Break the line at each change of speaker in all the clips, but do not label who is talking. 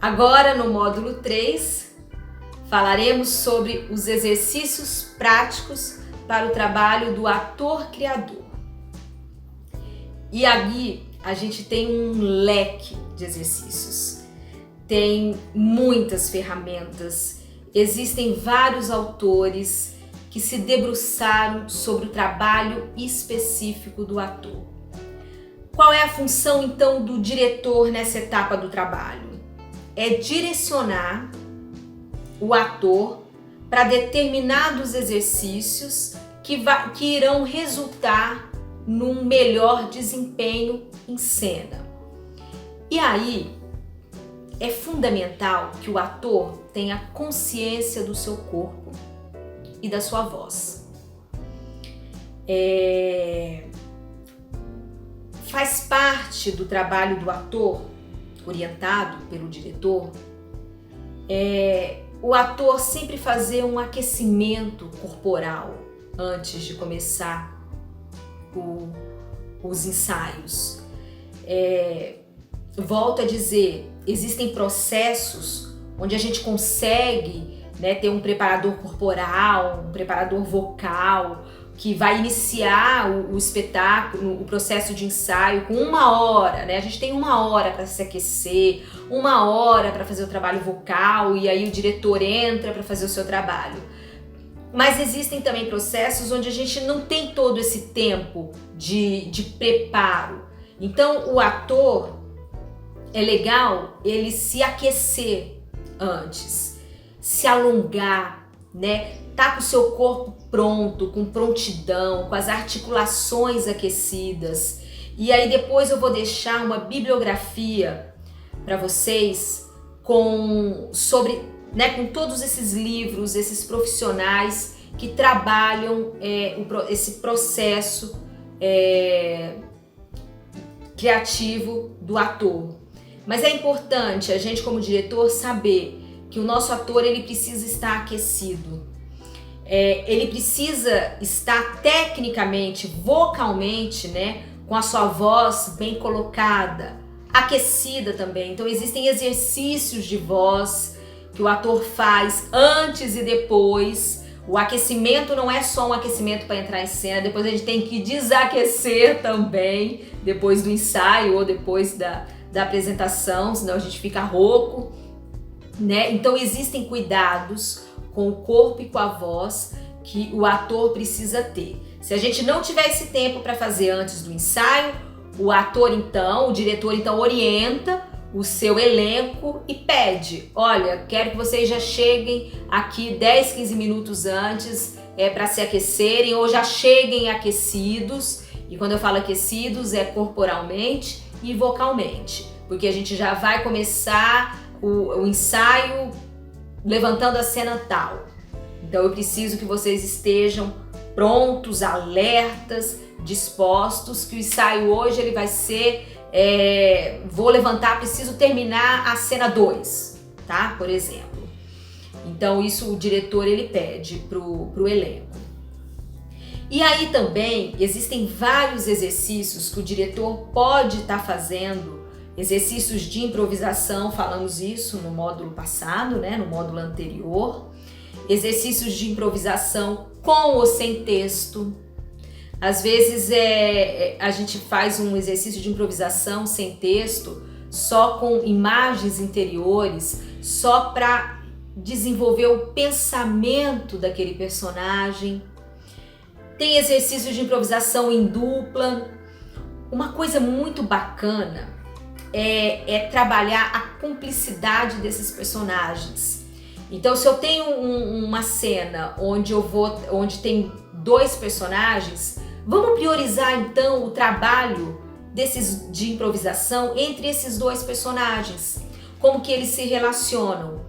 Agora, no módulo 3, falaremos sobre os exercícios práticos para o trabalho do ator-criador. E aqui a gente tem um leque de exercícios, tem muitas ferramentas, existem vários autores que se debruçaram sobre o trabalho específico do ator. Qual é a função então do diretor nessa etapa do trabalho? É direcionar o ator para determinados exercícios que irão resultar num melhor desempenho em cena. E aí é fundamental que o ator tenha consciência do seu corpo e da sua voz. Faz parte do trabalho do ator, orientado pelo diretor, o ator sempre fazer um aquecimento corporal antes de começar os ensaios. Volto a dizer, existem processos onde a gente consegue, ter um preparador corporal, um preparador vocal, que vai iniciar o espetáculo, o processo de ensaio com 1 hora, A gente tem 1 hora para se aquecer, 1 hora para fazer o trabalho vocal e aí o diretor entra para fazer o seu trabalho. Mas existem também processos onde a gente não tem todo esse tempo de preparo. Então o ator, é legal ele se aquecer antes, se alongar, Tá com o seu corpo pronto, com prontidão, com as articulações aquecidas. E aí depois eu vou deixar uma bibliografia para vocês com todos esses livros, esses profissionais que trabalham esse processo criativo do ator. Mas é importante a gente, como diretor, saber que o nosso ator ele precisa estar aquecido. Ele precisa estar tecnicamente, vocalmente, com a sua voz bem colocada, aquecida também. Então existem exercícios de voz que o ator faz antes e depois. O aquecimento não é só um aquecimento para entrar em cena, depois a gente tem que desaquecer também, depois do ensaio ou depois da apresentação, senão a gente fica rouco, Então existem cuidados com o corpo e com a voz que o ator precisa ter. Se a gente não tiver esse tempo para fazer antes do ensaio, o diretor então orienta o seu elenco e pede: olha, quero que vocês já cheguem aqui 10, 15 minutos antes para se aquecerem, ou já cheguem aquecidos. E quando eu falo aquecidos é corporalmente e vocalmente, porque a gente já vai começar o ensaio levantando a cena tal. Então eu preciso que vocês estejam prontos, alertas, dispostos, que o ensaio hoje ele vai ser, vou levantar, preciso terminar a cena 2, tá? Por exemplo. Então isso o diretor ele pede pro elenco. E aí também existem vários exercícios que o diretor pode estar fazendo, exercícios de improvisação, falamos isso no módulo passado, no módulo anterior. Exercícios de improvisação com ou sem texto. Às vezes a gente faz um exercício de improvisação sem texto, só com imagens interiores, só para desenvolver o pensamento daquele personagem. Tem exercícios de improvisação em dupla. Uma coisa muito bacana é trabalhar a cumplicidade desses personagens. Então, se eu tenho uma cena onde tem 2 personagens, vamos priorizar então o trabalho de improvisação entre esses 2 personagens, como que eles se relacionam.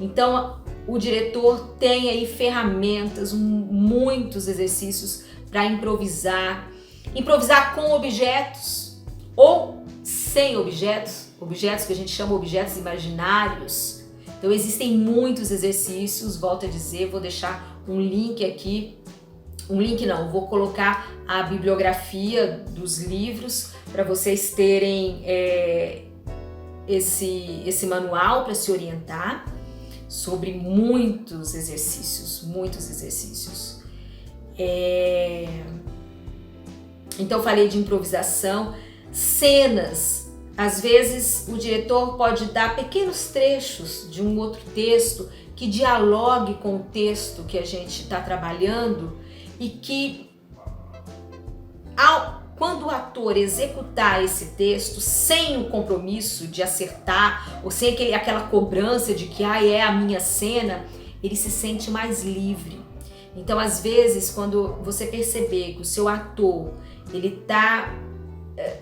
Então, o diretor tem aí ferramentas, muitos exercícios para improvisar Improvisar com objetos ou sem objetos, objetos que a gente chama objetos imaginários. Então existem muitos exercícios, volto a dizer, vou deixar um link aqui, vou colocar a bibliografia dos livros para vocês terem esse manual para se orientar sobre muitos exercícios, Então falei de improvisação, cenas. Às vezes o diretor pode dar pequenos trechos de um outro texto que dialogue com o texto que a gente está trabalhando e que, quando o ator executar esse texto sem o compromisso de acertar ou sem aquela cobrança de que é a minha cena, ele se sente mais livre. Então, às vezes, quando você perceber que o seu ator ele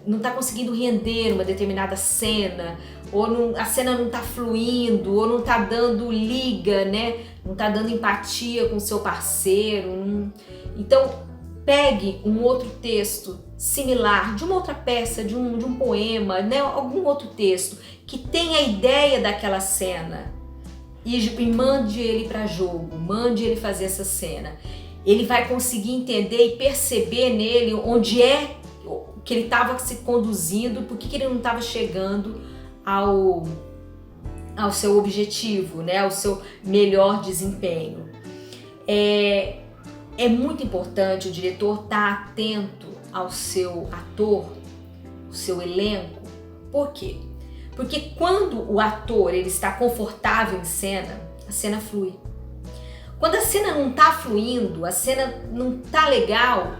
não está conseguindo render uma determinada cena, ou a cena não está fluindo, ou não está dando liga, né? Não está dando empatia com o seu parceiro. Então, pegue um outro texto similar, de uma outra peça, de um poema, né? Algum outro texto que tenha a ideia daquela cena e mande ele para jogo, mande ele fazer essa cena. Ele vai conseguir entender e perceber nele onde é que ele estava se conduzindo, por que ele não estava chegando ao seu objetivo, né? Ao seu melhor desempenho. É muito importante o diretor estar atento ao seu ator, ao seu elenco. Por quê? Porque quando o ator ele está confortável em cena, a cena flui. Quando a cena não está fluindo, a cena não está legal,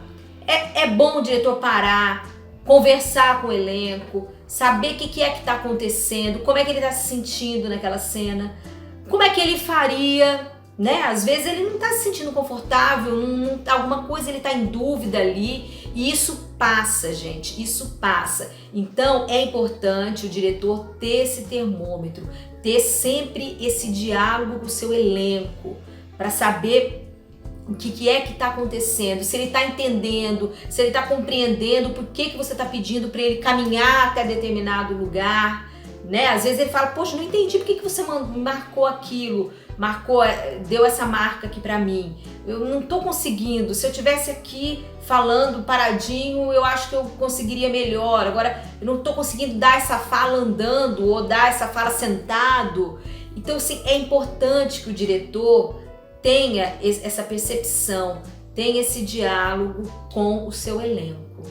é bom o diretor parar, conversar com o elenco, saber o que é que está acontecendo, como é que ele está se sentindo naquela cena, como é que ele faria, né? Às vezes ele não está se sentindo confortável, alguma coisa ele está em dúvida ali, e isso passa, gente, isso passa. Então é importante o diretor ter esse termômetro, ter sempre esse diálogo com o seu elenco, para saber o que é que está acontecendo, se ele está entendendo, se ele está compreendendo por que você está pedindo para ele caminhar até determinado lugar, né? Às vezes ele fala, poxa, não entendi por que você marcou aquilo, deu essa marca aqui para mim, eu não estou conseguindo, se eu tivesse aqui falando paradinho, eu acho que eu conseguiria melhor, agora eu não estou conseguindo dar essa fala andando ou dar essa fala sentado. Então, assim, é importante que o diretor tenha essa percepção, tenha esse diálogo com o seu elenco.